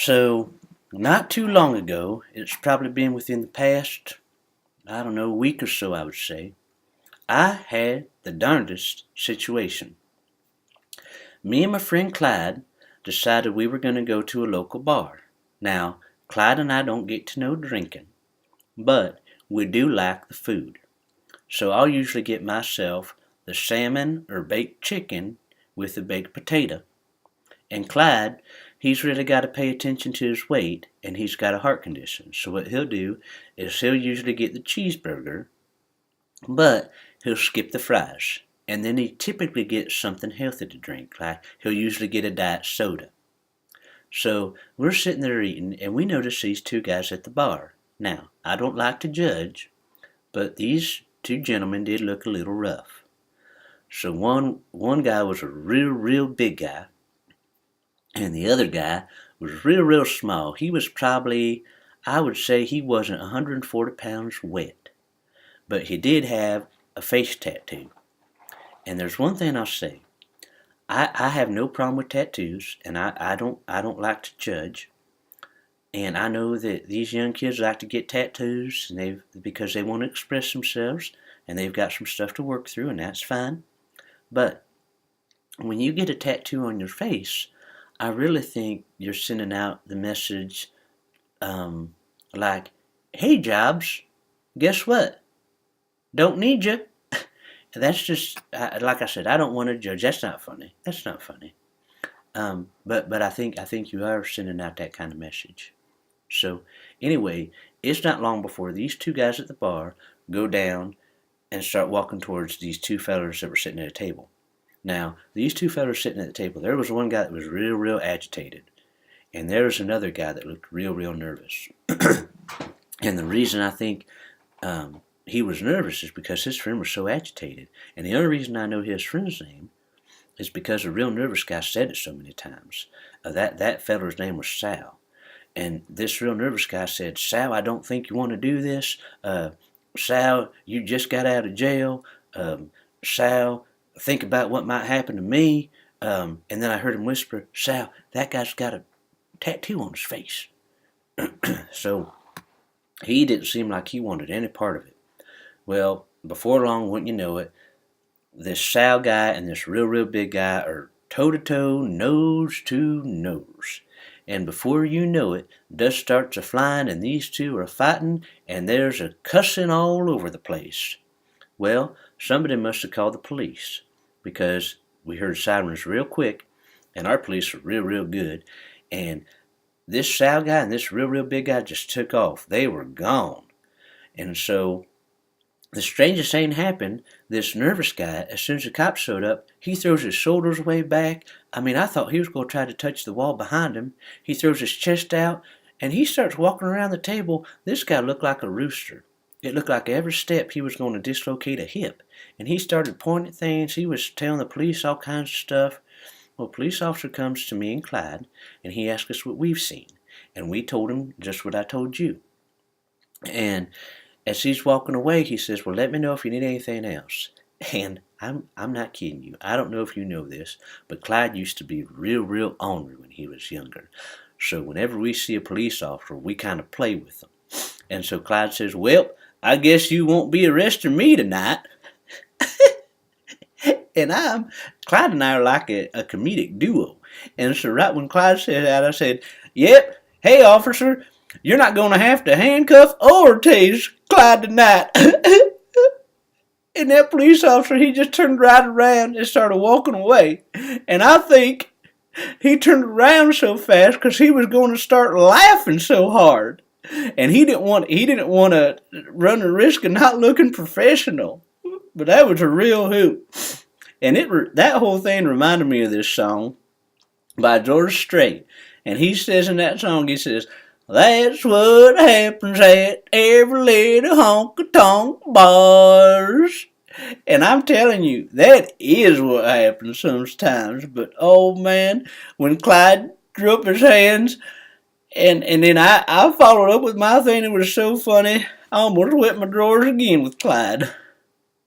So, not too long ago, it's probably been within the past, I don't know, week or so, I would say, I had the darndest situation. Me and my friend Clyde decided we were going to go to a local bar. Now, Clyde and I don't get to know drinking, but we do like the food. So I'll usually get myself the salmon or baked chicken with the baked potato. And Clyde, he's really got to pay attention to his weight, and he's got a heart condition. So what he'll do is he'll usually get the cheeseburger, but he'll skip the fries. And then he typically gets something healthy to drink, like he'll usually get a diet soda. So we're sitting there eating, and we notice these two guys at the bar. Now, I don't like to judge, but these two gentlemen did look a little rough. So one guy was a real big guy, and the other guy was real small. He was probably, I would say he wasn't 140 pounds wet, but he did have a face tattoo. And there's one thing I'll say. I have no problem with tattoos, and I don't like to judge. And I know that these young kids like to get tattoos, and because they want to express themselves, and they've got some stuff to work through, and that's fine. But when you get a tattoo on your face, I really think you're sending out the message, like, "Hey, Jobs, guess what? Don't need you." That's just, like I said, I don't want to judge. That's not funny. That's not funny. But I think you are sending out that kind of message. So anyway, it's not long before these two guys at the bar go down and start walking towards these two fellas that were sitting at a table. Now, these two fellas sitting at the table, there was one guy that was real agitated, and there was another guy that looked real nervous. And the reason I think he was nervous is because his friend was so agitated. And the only reason I know his friend's name is because a real nervous guy said it so many times. That feller's name was Sal. And this real nervous guy said, "Sal, I don't think you want to do this. Sal, you just got out of jail. Sal, think about what might happen to me." And then I heard him whisper, "Sal, that guy's got a tattoo on his face." So he didn't seem like he wanted any part of it. Well, before long, wouldn't you know it, this Sal guy and this real big guy are toe-to-toe, nose-to-nose. And before you know it, dust starts a-flying, and these two are fighting, and there's a cussing all over the place. Well, somebody must have called the police, because we heard sirens real quick, and our police were real good, and this Sal guy and this real big guy just took off. They were gone. And so the strangest thing happened. This nervous guy, as soon as the cops showed up, he throws his shoulders way back. I mean, I thought he was going to try to touch the wall behind him. He throws his chest out, and he starts walking around the table. This guy looked like a rooster. It looked like every step he was going to dislocate a hip. And he started pointing at things. He was telling the police all kinds of stuff. Well, a police officer comes to me and Clyde, and he asked us what we've seen. And we told him just what I told you. And as he's walking away, he says, "Well, let me know if you need anything else." And I'm not kidding you. I don't know if you know this, but Clyde used to be real ornery when he was younger. So whenever we see a police officer, we kind of play with them. And so Clyde says, "Well, I guess you won't be arresting me tonight." And Clyde and I are like a comedic duo. And so right when Clyde said that, I said, "Yep, hey officer, you're not going to have to handcuff or tase Clyde tonight." And that police officer, he just turned right around and started walking away. And I think he turned around so fast because he was going to start laughing so hard. And he didn't want to run the risk of not looking professional. But that was a real hoot. And that whole thing reminded me of this song by George Strait. And he says in that song, he says, "That's what happens at every little honky tonk bars." And I'm telling you, that is what happens sometimes. But oh man, when Clyde threw up his hands, and then I followed up with my thing, it was so funny, I almost wet my drawers again with Clyde.